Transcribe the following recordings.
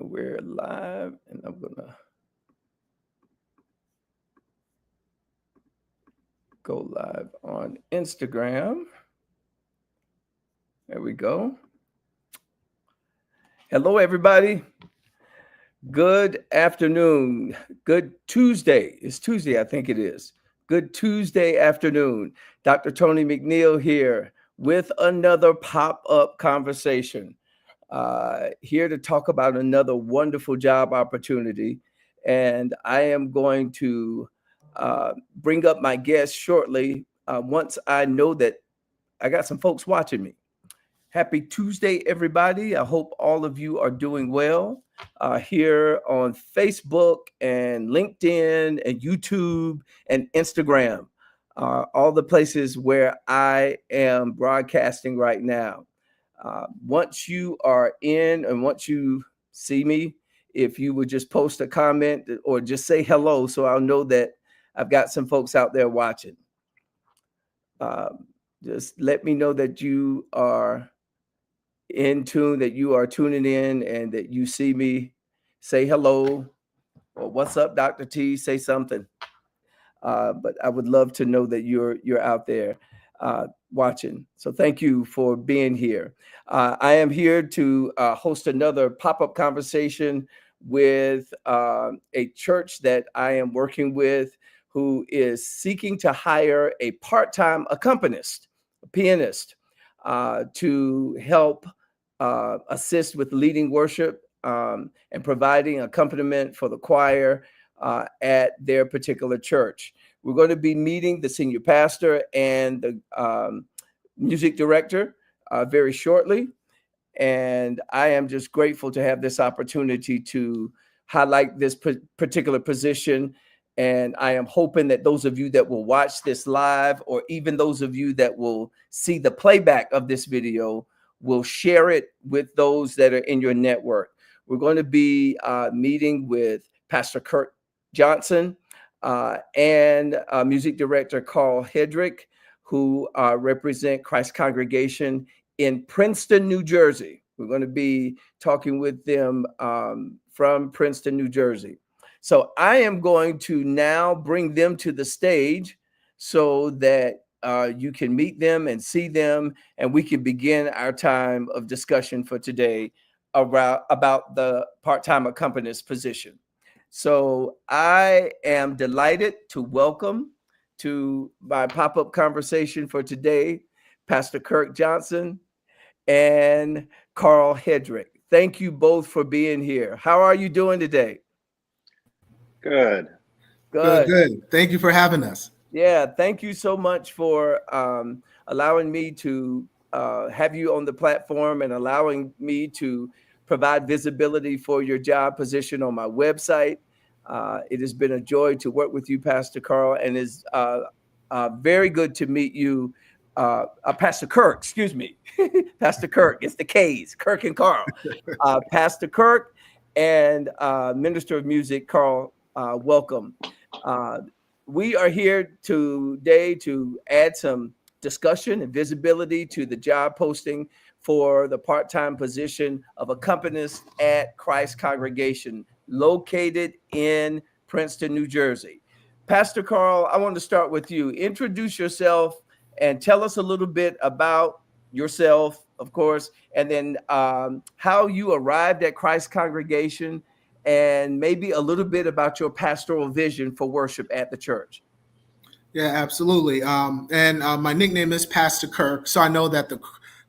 We're live, and I'm gonna go live on Instagram. There we go. Hello, everybody. Good afternoon. Good Tuesday. It's Tuesday, I think it is. Good Tuesday afternoon. Dr. Tony McNeil here with another pop-up conversation. Here to talk about another wonderful job opportunity. And I am going to bring up my guest shortly once I know that I got some folks watching me. Happy Tuesday, everybody. I hope all of you are doing well here on Facebook and LinkedIn and YouTube and Instagram, all the places where I am broadcasting right now. Once you are in and once you see me, if you would just post a comment or just say hello so I'll know that I've got some folks out there watching. Just let me know that you are in tune, that you are tuning in and that you see me. Say hello or what's up, Dr. T, say something. But I would love to know that you're out there watching. So thank you for being here. I am here to host another pop-up conversation with a church that I am working with who is seeking to hire a part-time accompanist, a pianist, to help assist with leading worship and providing accompaniment for the choir at their particular church. We're going to be meeting the senior pastor and the music director very shortly. And I am just grateful to have this opportunity to highlight this particular position. And I am hoping that those of you that will watch this live, or even those of you that will see the playback of this video, will share it with those that are in your network. We're going to be meeting with Pastor KIRK Johnson and music director Carl Hedrick, who represent Christ Congregation in Princeton, New Jersey. We're going to be talking with them from Princeton, New Jersey. So I am going to now bring them to the stage so that you can meet them and see them, and we can begin our time of discussion for today about the part-time accompanist position. So I am delighted to welcome to my pop-up conversation for today, Pastor KIRK Johnson and Carl Hedrick. Thank you both for being here. How are you doing today? Good. Good. Thank you for having us. Yeah, thank you so much for allowing me to have you on the platform and allowing me to provide visibility for your job position on my website. It has been a joy to work with you, Pastor Carl, and it's very good to meet you, Pastor KIRK, excuse me. Pastor KIRK, it's the K's, KIRK and Carl. Pastor KIRK and Minister of Music, Carl, welcome. We are here today to add some discussion and visibility to the job posting for the part-time position of accompanist at Christ Congregation, located in Princeton, New Jersey. Pastor Carl, I want to start with you. Introduce yourself and tell us a little bit about yourself, of course, and then how you arrived at Christ Congregation, and maybe a little bit about your pastoral vision for worship at the church. Yeah, absolutely. And my nickname is Pastor KIRK, so I know that the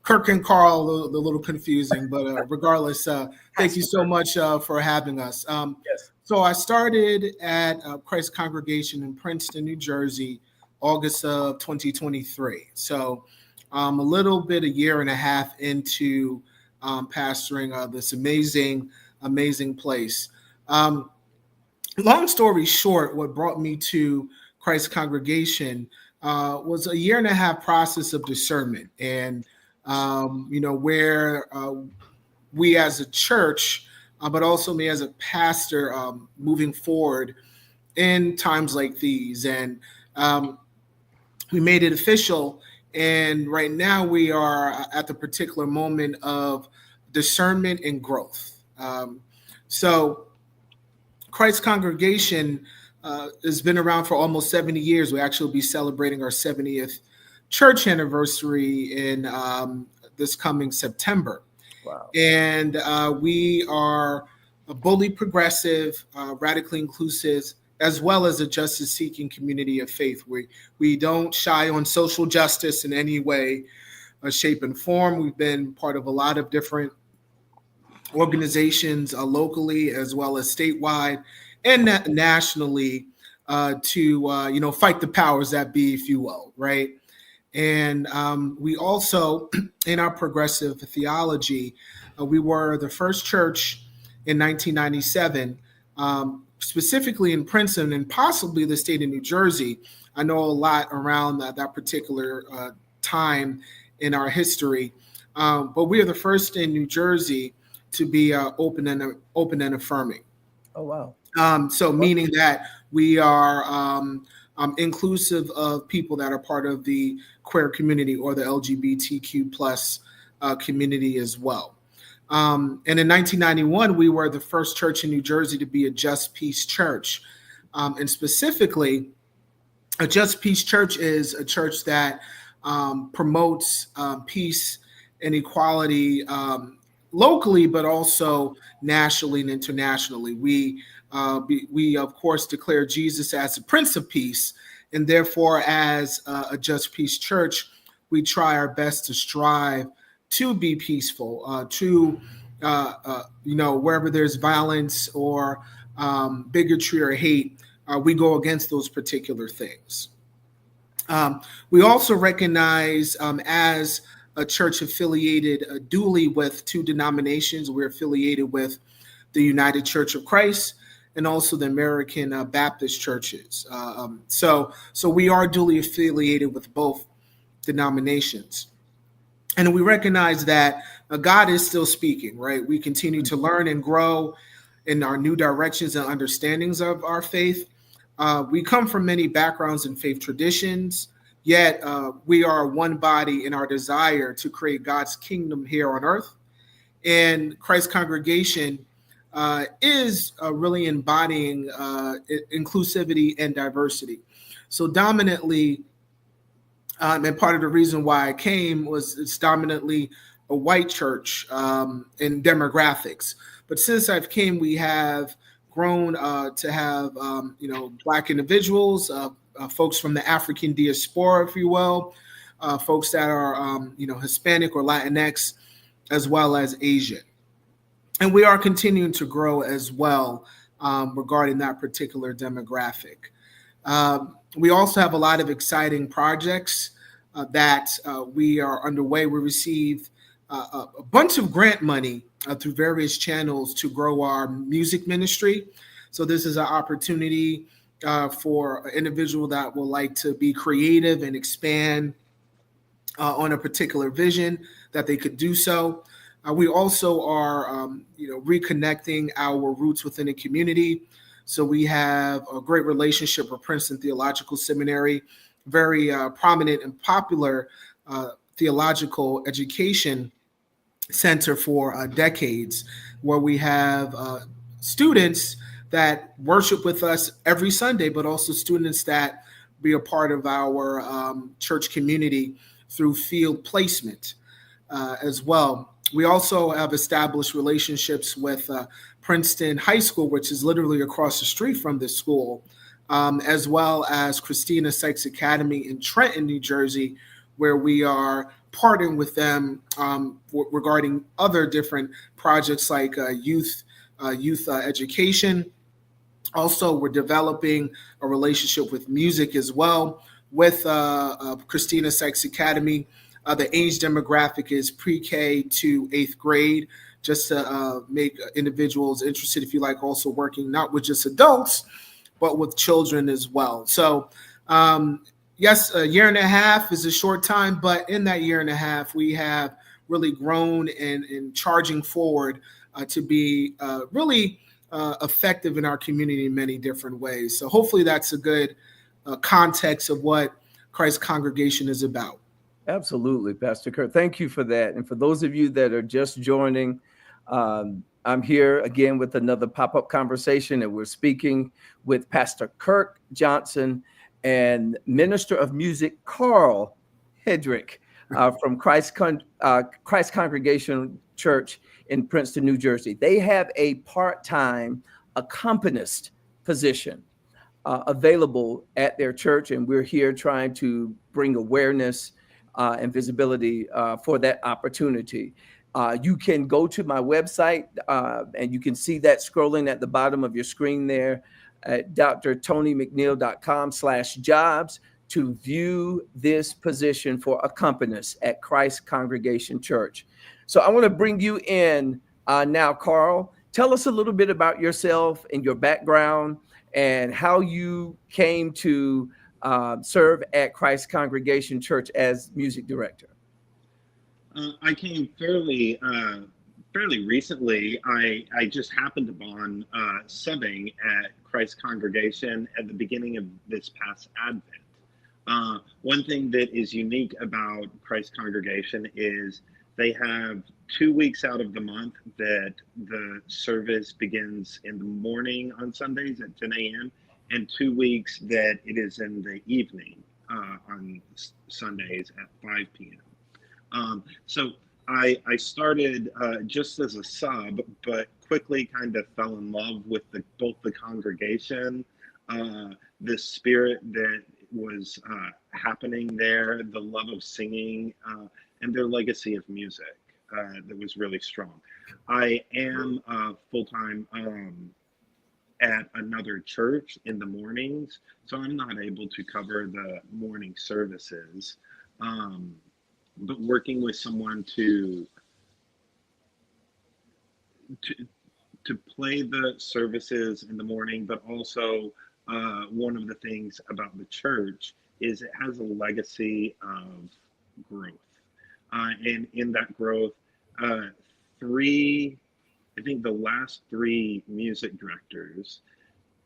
KIRK and Carl a little confusing, but regardless, thank you so much for having us. Yes. So I started at Christ Congregation in Princeton, New Jersey, August of 2023. So a little bit, a year and a half into pastoring this amazing place. Long story short, what brought me to Christ Congregation was a year and a half process of discernment, and where we as a church, but also me as a pastor, moving forward in times like these, and we made it official. And right now we are at the particular moment of discernment and growth. So Christ Congregation has been around for almost 70 years. We actually will be celebrating our 70th church anniversary in this coming September. Wow. And we are a boldly progressive, radically inclusive, as well as a justice-seeking community of faith. We don't shy on social justice in any way, shape, and form. We've been part of a lot of different organizations locally as well as statewide and nationally to fight the powers that be, if you will, right? And we also, in our progressive theology, we were the first church in 1997, specifically in Princeton and possibly the state of New Jersey. I know a lot around that particular time in our history, but we are the first in New Jersey to be open and affirming. Oh, wow. So meaning that we are inclusive of people that are part of the queer community or the LGBTQ plus community as well. And in 1991, we were the first church in New Jersey to be a Just Peace church. And specifically, a Just Peace church is a church that promotes peace and equality locally, but also nationally and internationally. We of course declare Jesus as the Prince of Peace, and therefore, as a Just Peace church, we try our best to strive to be peaceful, wherever there's violence or bigotry or hate, we go against those particular things. We also recognize as a church affiliated dually with two denominations. We're affiliated with the United Church of Christ and also the American Baptist churches. So we are duly affiliated with both denominations. And we recognize that God is still speaking, right? We continue to learn and grow in our new directions and understandings of our faith. We come from many backgrounds and faith traditions, yet we are one body in our desire to create God's kingdom here on earth. And Christ Congregation is really embodying inclusivity and diversity. So dominantly, and part of the reason why I came was it's dominantly a white church in demographics. But since I've came, we have grown to have Black individuals, folks from the African diaspora, if you will, folks that are Hispanic or Latinx, as well as Asian. And we are continuing to grow as well regarding that particular demographic. We also have a lot of exciting projects that we are underway. We received a bunch of grant money through various channels to grow our music ministry. So this is an opportunity for an individual that will like to be creative and expand on a particular vision, that they could do so. We also are, reconnecting our roots within the community. So we have a great relationship with Princeton Theological Seminary, very prominent and popular theological education center for decades, where we have students that worship with us every Sunday, but also students that be a part of our church community through field placement as well. We also have established relationships with Princeton High School, which is literally across the street from this school, as well as Christina Sykes Academy in Trenton, New Jersey, where we are partnering with them regarding other different projects like youth education. Also, we're developing a relationship with music as well with Christina Sykes Academy. The age demographic is pre-K to 8th grade, just to make individuals interested, if you like, also working not with just adults, but with children as well. So, yes, a year and a half is a short time, but in that year and a half, we have really grown and charging forward to be really effective in our community in many different ways. So hopefully that's a good context of what Christ Congregation is about. Absolutely, Pastor KIRK. Thank you for that. And for those of you that are just joining, I'm here again with another pop-up conversation, and we're speaking with Pastor Kirk Johnson and Minister of Music Carl Hedrick from Christ Congregation Church in Princeton, New Jersey. They have a part-time accompanist position available at their church, and we're here trying to bring awareness and visibility for that opportunity. You can go to my website and you can see that scrolling at the bottom of your screen there at drtonymcneil.com/jobs to view this position for accompanist at Christ Congregation Church. So I want to bring you in now, Carl. Tell us a little bit about yourself and your background and how you came to serve at Christ Congregation Church as music director. I came fairly recently. I just happened upon subbing at Christ Congregation at the beginning of this past Advent. One thing that is unique about Christ Congregation is they have 2 weeks out of the month that the service begins in the morning on Sundays at 10 a.m. and 2 weeks that it is in the evening on Sundays at 5 p.m. So I started just as a sub, but quickly kind of fell in love with both the congregation, the spirit that was happening there, the love of singing, and their legacy of music that was really strong. I am full-time at another church in the mornings, so I'm not able to cover the morning services. But working with someone to play the services in the morning, but also one of the things about the church is it has a legacy of growth, and in that growth, I think the last three music directors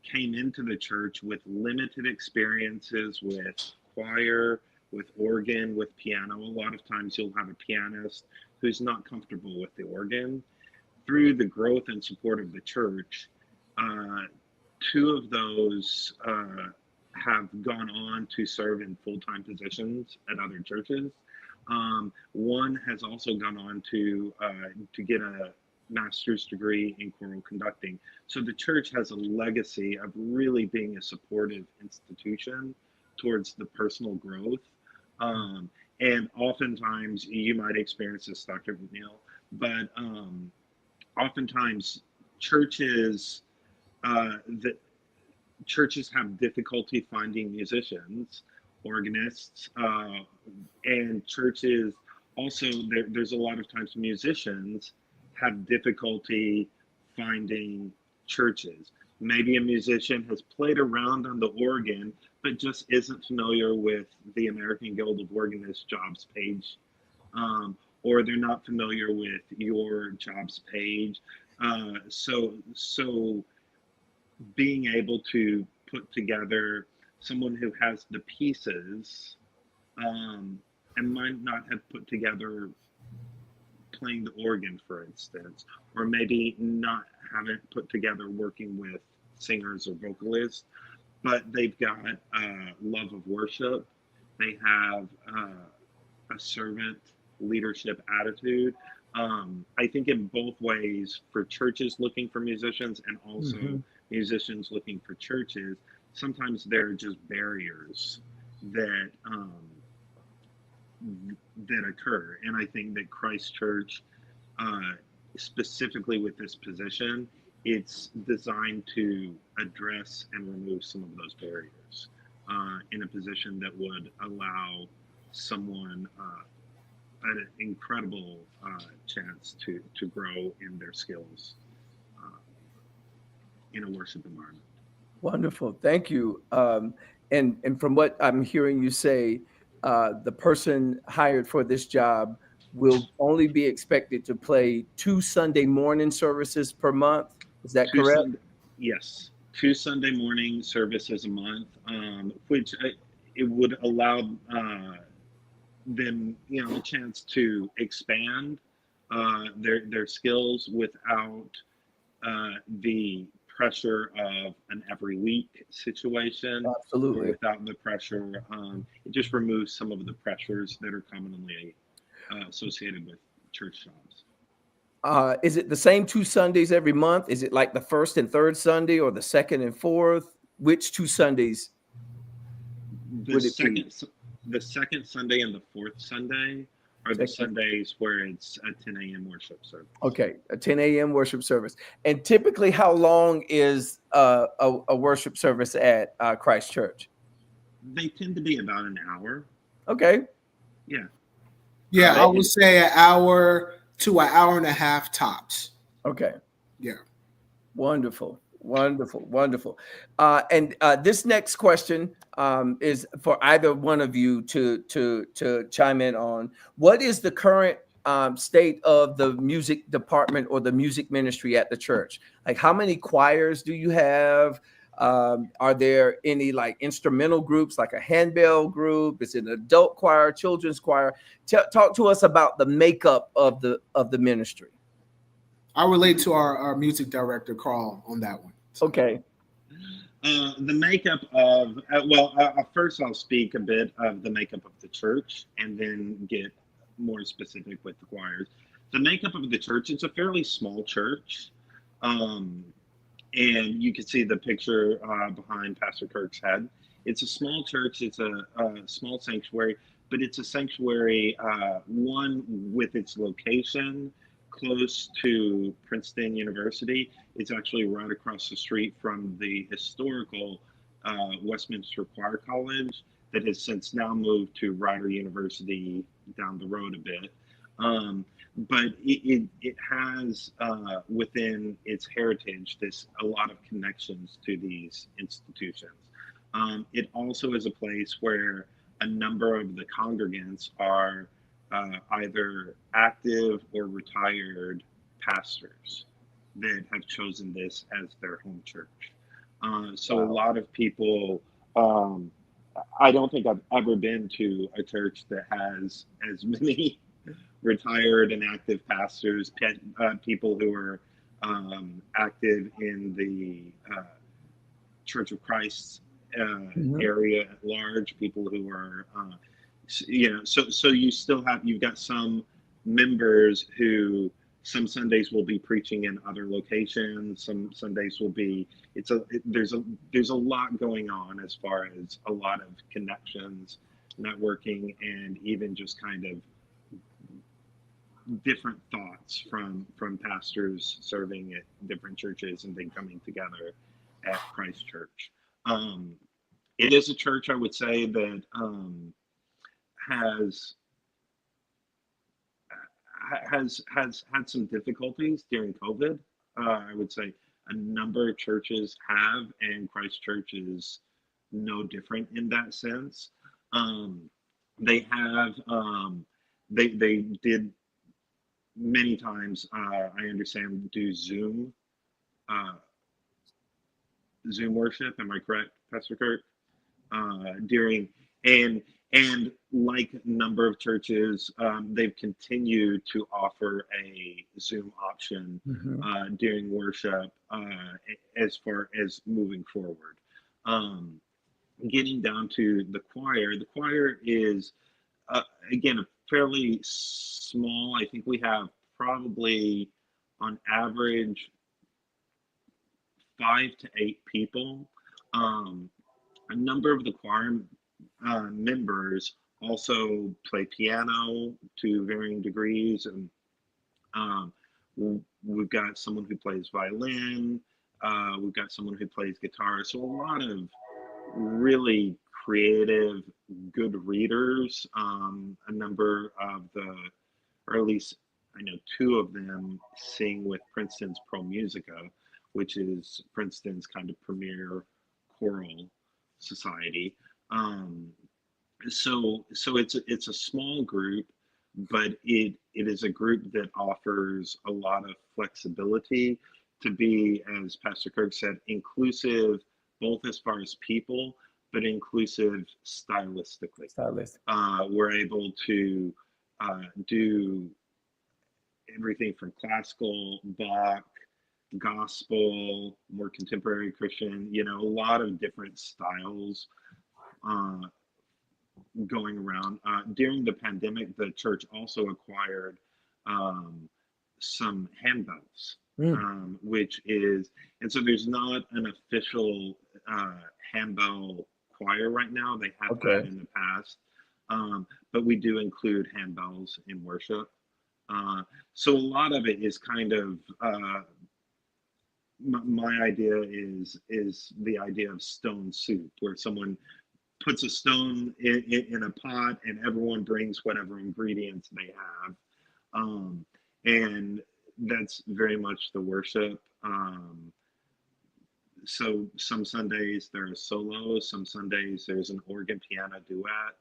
came into the church with limited experiences with choir, with organ, with piano. A lot of times you'll have a pianist who's not comfortable with the organ. Through the growth and support of the church, two of those have gone on to serve in full-time positions at other churches. One has also gone on to get a master's degree in choral conducting. So the church has a legacy of really being a supportive institution towards the personal growth. And oftentimes you might experience this, Dr. McNeil, but oftentimes churches that churches have difficulty finding musicians, organists, and churches also there's a lot of times musicians have difficulty finding churches. Maybe a musician has played around on the organ, but just isn't familiar with the American Guild of Organists jobs page, or they're not familiar with your jobs page. So being able to put together someone who has the pieces, and might not have put together playing the organ, for instance, or maybe not haven't put together working with singers or vocalists, but they've got love of worship. They have a servant leadership attitude. I think in both ways, for churches looking for musicians and also musicians looking for churches, sometimes there are just barriers that that occur. And I think that Christ Church, specifically with this position, it's designed to address and remove some of those barriers in a position that would allow someone an incredible chance to grow in their skills in a worship environment. Wonderful. Thank you. And from what I'm hearing you say, the person hired for this job will only be expected to play 2 Sunday morning services per month. Is that correct? Yes, 2 Sunday morning services a month, which it would allow them, a chance to expand their skills without the pressure of an every week situation, or Absolutely. without the pressure. It just removes some of the pressures that are commonly associated with church jobs. Is it the same 2 Sundays every month? Is it like the first and third Sunday or the second and fourth? Which 2 Sundays The would it be? second Sunday and the fourth Sunday are the Second. Sundays where it's a 10 a.m. worship service. Okay, a 10 a.m. worship service. And typically, how long is a worship service at Christ Church? They tend to be about an hour. Okay. Yeah. Yeah, I would And say an hour to an hour and a half tops. Okay. Yeah. Wonderful, wonderful, wonderful. And this next question is for either one of you to chime in on. What is the current state of the music department or the music ministry at the church? Like, how many choirs do you have? Are there any like instrumental groups, like a handbell group? Is it an adult choir, children's choir? Talk to us about the makeup of the ministry. I relate to our music director, Carl, on that one. So. Okay. the makeup of, first I'll speak a bit of the makeup of the church and then get more specific with the choirs. The makeup of the church, it's a fairly small church. Um, and you can see the picture behind Pastor Kirk's head. It's a small church, it's a small sanctuary, but it's a sanctuary, one with its location close to Princeton University. It's actually right across the street from the historical Westminster Choir College that has since now moved to Rider University down the road a bit. But it has within its heritage this a lot of connections to these institutions. It also is a place where a number of the congregants are either active or retired pastors that have chosen this as their home church. So a Wow. lot of people, um, I don't think I've ever been to a church that has as many retired and active pastors, people who are active in the Church of Christ Mhm. area at large, people who are, so you still have, you've got some members who some Sundays will be preaching in other locations, some Sundays will be, there's a lot going on as far as a lot of connections, networking, and even just kind of different thoughts from pastors serving at different churches and then coming together at Christ Church. Um, it is a church, I would say, that has has had some difficulties during COVID. I would say a number of churches have, and Christ Church is no different in that sense. Um, they have they did many times, I understand, do uh, Zoom worship. Am I correct, Pastor Kirk? During and and like a number of churches, they've continued to offer a Zoom option Mhm. during worship as far as moving forward. Um, Getting down to the choir is uh, again a fairly small. I think we have probably on average 5 to 8 people. Um, a number of the choir members also play piano to varying degrees, and um, we've got someone who plays violin. We've got someone who plays guitar. So a lot of really creative, good readers. A number of the, or at least I know two of them sing with Princeton's Pro Musica, which is Princeton's kind of premier choral society. Um, so it's a small group, but it is a group that offers a lot of flexibility to be, as Pastor Kirk said, inclusive both as far as people, but inclusive stylistically. Stylist. We're able to do everything from classical, Bach, gospel, more contemporary Christian, a lot of different styles uh, going around. During the pandemic, the church also acquired um, some handbells, Mm, which is, and so there's not an official handbell choir right now. They have had okay. in the past, but we do include handbells in worship. Uh, so a lot of it is kind of my idea is the idea of stone soup, where someone puts a stone in a pot and everyone brings whatever ingredients they have, um, and that's very much the worship. So some Sundays there's solos, some Sundays there's an organ piano duet,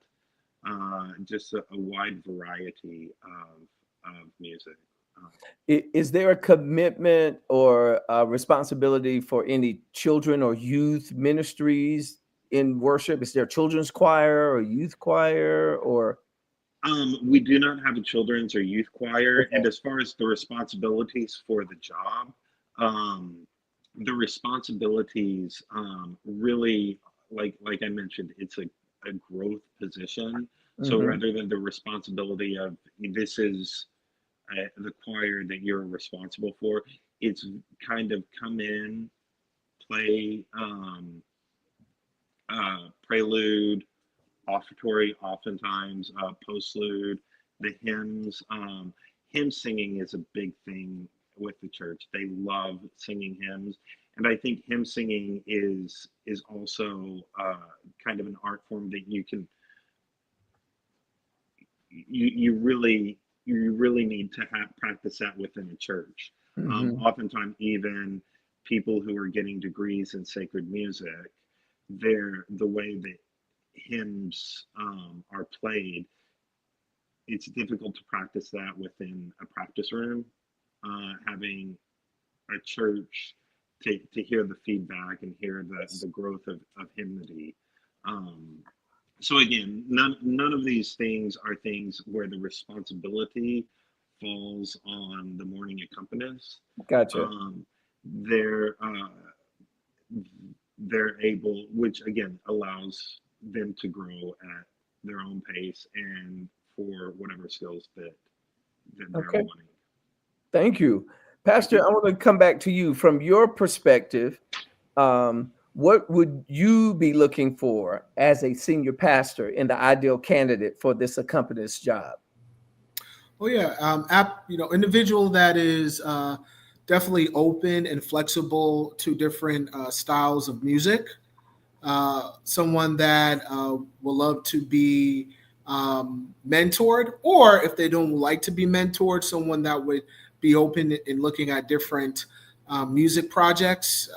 just a wide variety of music. Uh, Is there a commitment or a responsibility for any children or youth ministries in worship? Is there a children's choir or youth choir or? we do not have a children's or youth choir, Okay. and as far as the responsibilities for the job, um, the responsibilities really, like I mentioned, it's a growth position. So Mhm. rather than the responsibility of this is the choir that you're responsible for, it's kind of come in, play prelude, offertory, oftentimes postlude, the hymns. Hymn singing is a big thing with the church. They love singing hymns, and I think hymn singing is also kind of an art form that you really need to have practice that within a church. Mhm. Oftentimes, even people who are getting degrees in sacred music, the way that hymns are played, it's difficult to practice that within a practice room. Having a church to hear the feedback and hear the growth of hymnody. Um, so again, none of these things are things where the responsibility falls on the morning accompanist. Gotcha. Um, they're they're able, which again allows them to grow at their own pace and for whatever skills that they're Okay. wanting. Thank you. Pastor, Mhm. I want to come back to you. From your perspective, what would you be looking for as a senior pastor in the ideal candidate for this accompanist job? Oh yeah, individual that is definitely open and flexible to different styles of music. Someone that will love to be mentored, or if they don't like to be mentored, someone that would be open in looking at different music projects.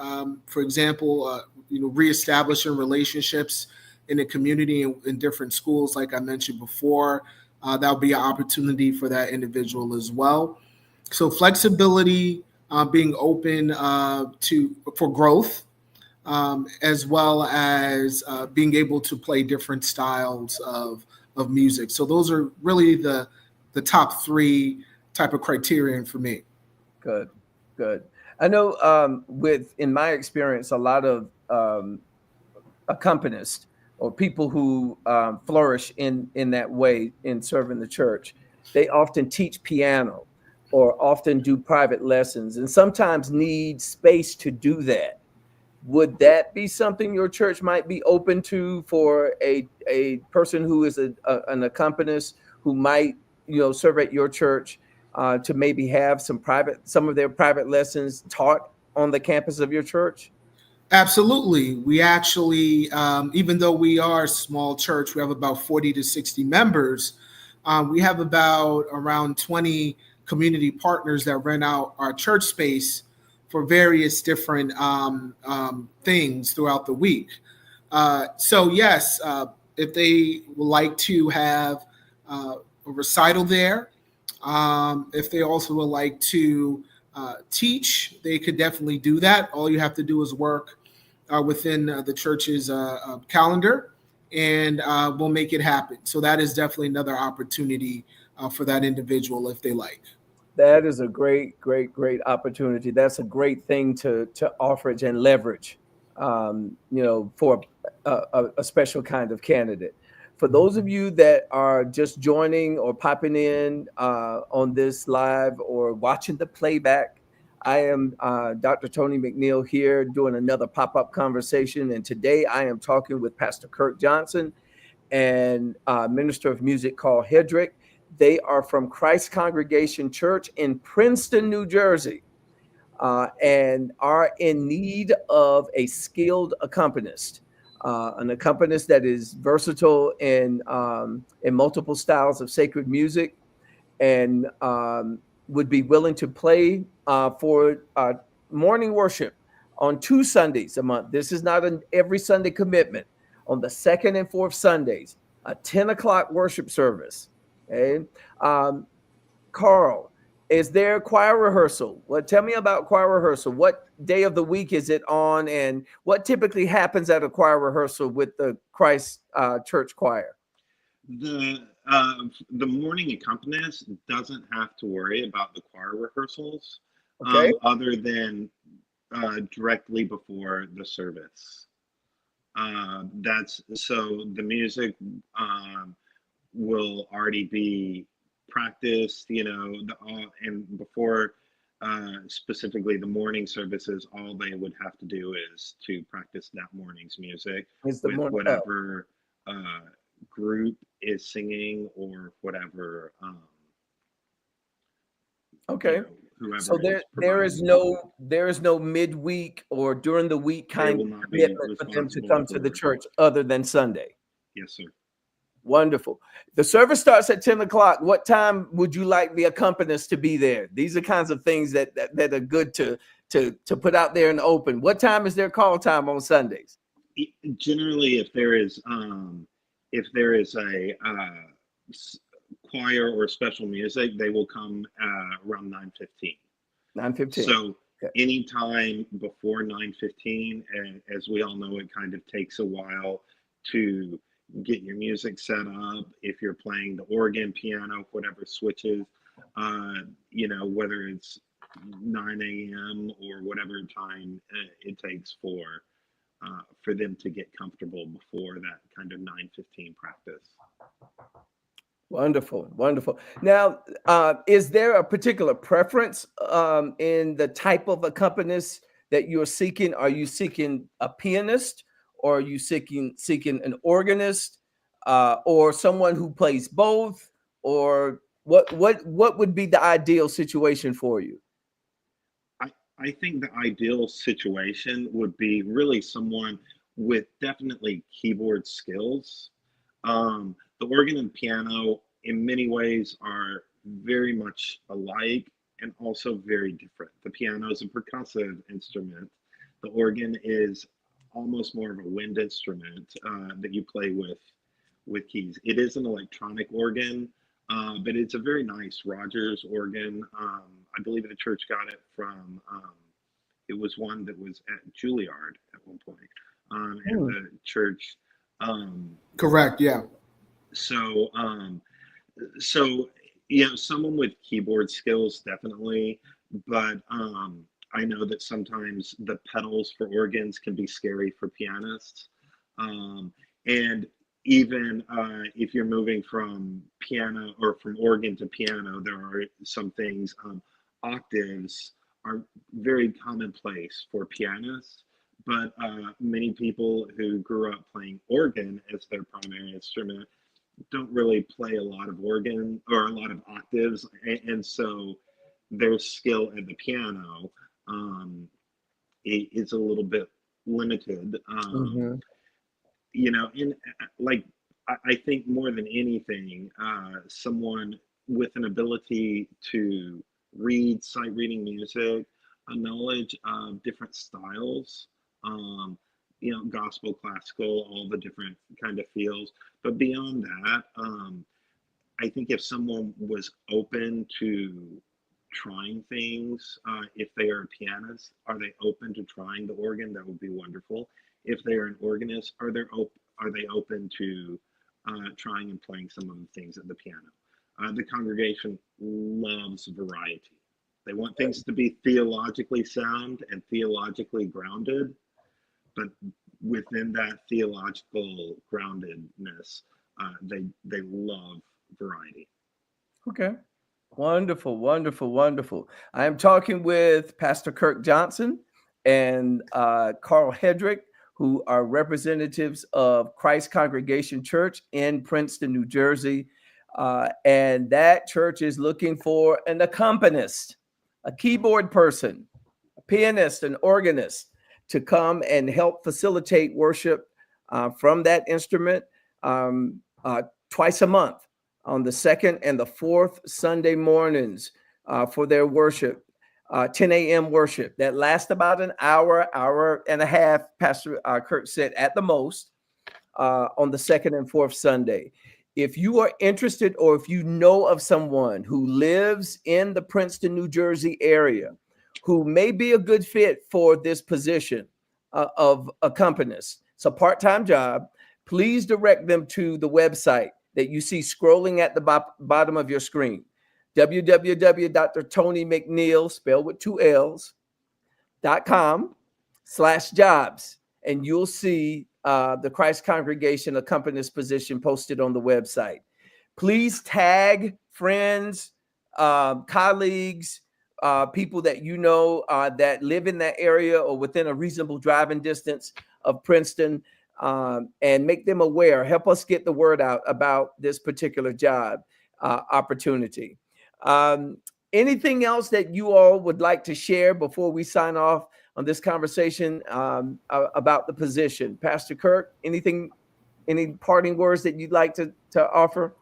For example, reestablishing relationships in the community in different schools, like I mentioned before. That would be an opportunity for that individual as well. So flexibility, being open to for growth, as well as being able to play different styles of music. So those are really the top three type of criterion for me. Good, good. I know with in my experience, a lot of accompanists or people who flourish in that way in serving the church, they often teach piano or often do private lessons and sometimes need space to do that. Would that be something your church might be open to for a person who is an accompanist who might serve at your church to maybe have some of their private lessons taught on the campus of your church? Absolutely. We actually, even though we are a small church, we have about 40 to 60 members. We have about around 20 community partners that rent out our church space for various different things throughout the week. So, yes, if they would like to have a recital there, if they also would like to teach, they could definitely do that. All you have to do is work within the church's calendar, and we'll make it happen. So that is definitely another opportunity for that individual if they like. That is a great, great, great opportunity. That's a great thing to offer and leverage, for a special kind of candidate. For those of you that are just joining or popping in on this live or watching the playback, I am Dr. Tony McNeil here doing another pop-up conversation, and today I am talking with Pastor Kirk Johnson and minister of music called Hedrick. They are from Christ Congregation Church in Princeton, New Jersey, and are in need of a skilled accompanist, an accompanist that is versatile in multiple styles of sacred music, and would be willing to play for morning worship on 2 Sundays a month. This is not an every Sunday commitment. On the second and fourth Sundays, a 10 o'clock worship service. Okay. Um, Carl, is there choir rehearsal? Well, tell me about choir rehearsal. What day of the week is it on, and what typically happens at a choir rehearsal with the Christ Church Choir? The morning accompanist doesn't have to worry about the choir rehearsals, Okay. other than directly before the service. That's so the music will already be practiced, and before specifically the morning services, all they would have to do is to practice that morning's music Is the with morning? Oh, whatever group is singing or whatever, okay. So whoever there is there providing is the music. no midweek or during the week They kind will of not be commitment for them to responsible come to the for. church other than Sunday. Yes, sir. Wonderful. The service starts at 10 o'clock. What time would you like the accompanist to be there? These are kinds of things that are good to put out there in the open. What time is their call time on Sundays? Generally, if there is a s- choir or special music, they will come around 9:15. 9:15. So Okay. anytime before 9:15, and as we all know, it kind of takes a while to get your music set up. If you're playing the organ, piano, whatever switches, whether it's 9 a.m. or whatever time it takes for them to get comfortable before that kind of 9:15 practice. Wonderful, wonderful. Now, is there a particular preference in the type of accompanist that you're seeking? Are you seeking a pianist, or are you seeking an organist, or someone who plays both, or what would be the ideal situation for you? I, I think the ideal situation would be really someone with definitely keyboard skills. The organ and piano, in many ways, are very much alike and also very different. The piano is a percussive instrument. The organ is almost more of a wind instrument that you play with keys. It is an electronic organ, but it's a very nice Rogers organ. I believe the church got it from. It was one that was at Juilliard at one point, and Hmm. the church. Um, Correct. Yeah. so, um, so someone with keyboard skills definitely, but I know that sometimes the pedals for organs can be scary for pianists, and even if you're moving from piano or from organ to piano, there are some things. Octaves are very commonplace for pianists, but many people who grew up playing organ as their primary instrument don't really play a lot of organ or a lot of octaves, and so their skill at the piano um, is a little bit limited. Mhm. And like I think more than anything, someone with an ability to read, sight reading music, a knowledge of different styles, um, gospel, classical, all the different kind of fields. But beyond that, I think if someone was open to trying things, if they are a pianist, are they open to trying the organ? That would be wonderful. If they are an organist, are they open to trying and playing some of the things at the piano? The congregation loves variety. They want things to be theologically sound and theologically grounded, but within that theological groundedness, they love variety. Okay. Wonderful, wonderful, wonderful. I am talking with Pastor Kirk Johnson and Carl Hedrick, who are representatives of Christ Congregation Church in Princeton, New Jersey. And that church is looking for an accompanist, a keyboard person, a pianist, an organist to come and help facilitate worship from that instrument twice a month on the second and the fourth Sunday mornings for their worship, 10 a.m. worship that lasts about an hour, hour and a half, Pastor Kirk said, at the most, on the second and fourth Sunday. If you are interested or if you know of someone who lives in the Princeton, New Jersey area who may be a good fit for this position of accompanist, it's a part-time job, please direct them to the website that you see scrolling at the bottom of your screen, www.tonymcneil, spelled with 2 L's, .com/jobs. And you'll see the Christ Congregation accompanist position posted on the website. Please tag friends, colleagues, people that you know that live in that area or within a reasonable driving distance of Princeton, and make them aware. Help us get the word out about this particular job opportunity. Anything else that you all would like to share before we sign off on this conversation about the position? Pastor Kirk, any parting words that you'd like to offer?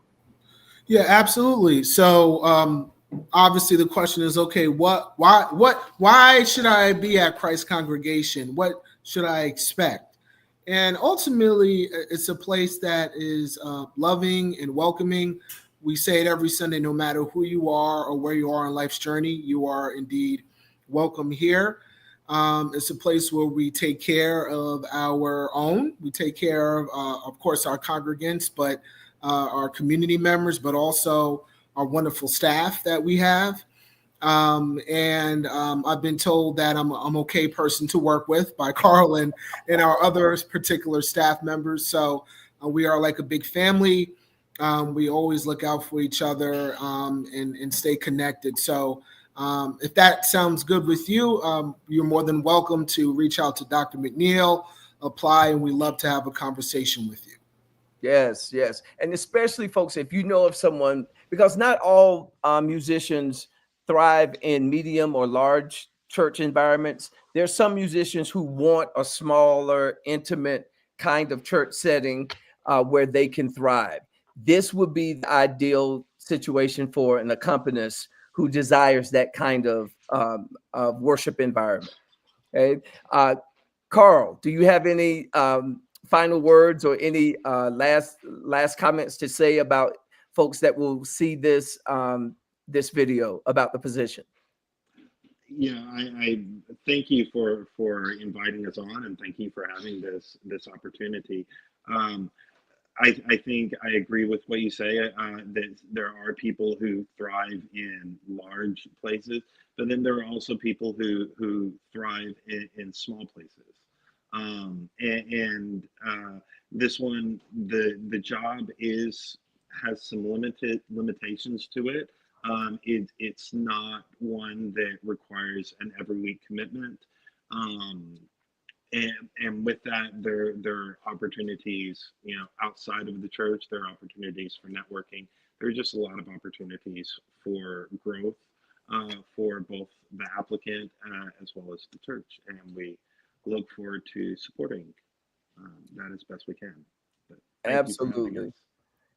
Yeah, absolutely. So obviously the question is, okay, why should I be at Christ Congregation? What should I expect? And ultimately, it's a place that is loving and welcoming. We say it every Sunday, no matter who you are or where you are in life's journey, you are indeed welcome here. It's a place where we take care of our own. We take care of course, our congregants, but our community members, but also our wonderful staff that we have. And I've been told that I'm okay person to work with by Carl and our other particular staff members. So we are like a big family. We always look out for each other and stay connected. So if that sounds good with you, you're more than welcome to reach out to Dr. McNeil, apply, and we love to have a conversation with you. Yes, yes. And especially, folks, if you know of someone, because not all musicians thrive in medium or large church environments. There's some musicians who want a smaller, intimate kind of church setting where they can thrive. This would be the ideal situation for an accompanist who desires that kind of worship environment. Okay. Carl, do you have any final words or any last comments to say about folks that will see this this video about the position? Yeah, I thank you for inviting us on, and thank you for having this opportunity. I think I agree with what you say, that there are people who thrive in large places, but then there are also people who thrive in small places. This one, the job has some limitations to it. It's not one that requires an every week commitment. And with that, there are opportunities, outside of the church. There are opportunities for networking. There are just a lot of opportunities for growth for both the applicant as well as the church, and we look forward to supporting that as best we can. But thank you for having Absolutely. us.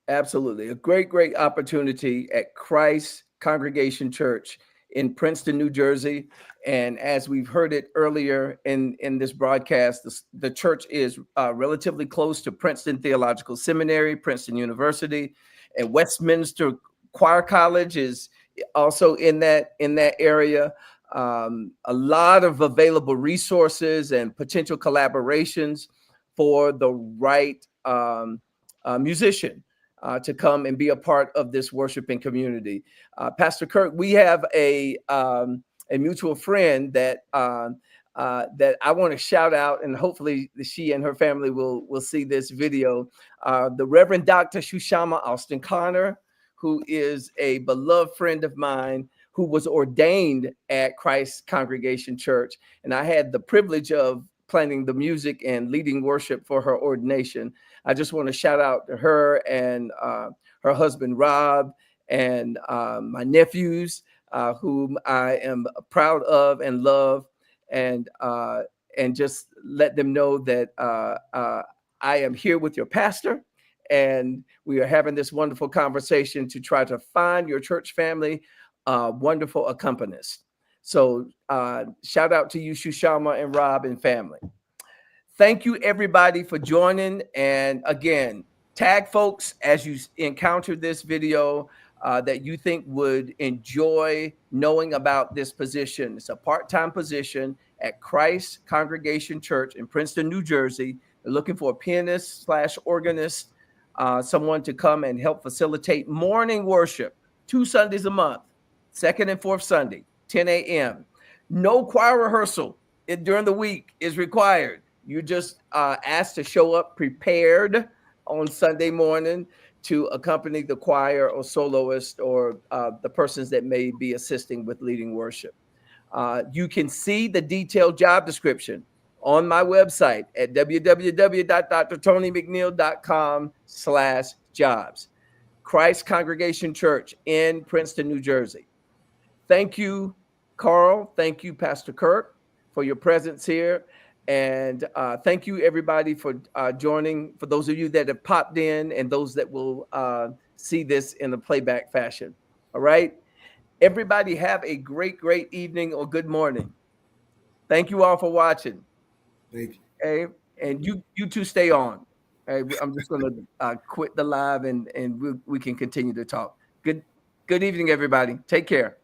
Absolutely. A great opportunity at Christ Congregation Church in Princeton, New Jersey. And as we've heard it earlier in this broadcast, the church is relatively close to Princeton Theological Seminary, Princeton University, and Westminster Choir College is also in that area. A lot of available resources and potential collaborations for the right musician to come and be a part of this worshiping community. Pastor Kirk, we have a mutual friend that that I want to shout out, and hopefully she and her family will see this video. The Reverend Dr. Shushama Austin Connor, who is a beloved friend of mine, who was ordained at Christ Congregation Church. And I had the privilege of planning the music and leading worship for her ordination. I just want to shout out to her and her husband, Rob, and my nephews, whom I am proud of and love, and just let them know that I am here with your pastor, and we are having this wonderful conversation to try to find your church family wonderful accompanist. So shout out to you, Shushama and Rob and family. Thank you, everybody, for joining. And again, tag folks as you encounter this video that you think would enjoy knowing about this position. It's a part-time position at Christ Congregation Church in Princeton, New Jersey. They're looking for a pianist/organist, someone to come and help facilitate morning worship 2 Sundays a month, second and fourth Sunday, 10 a.m. No choir rehearsal during the week is required. You're just asked to show up prepared on Sunday morning to accompany the choir or soloist or the persons that may be assisting with leading worship. You can see the detailed job description on my website at www.drtonymcneil.com/jobs. Christ Congregation Church in Princeton, New Jersey. Thank you, Carl. Thank you, Pastor Kirk, for your presence here. And thank you, everybody, for joining. For those of you that have popped in and those that will see this in a playback fashion. All right. Everybody have a great, great evening or good morning. Thank you all for watching. Thank you. Okay. And you two stay on. Okay? I'm just going to quit the live and we can continue to talk. Good evening, everybody. Take care.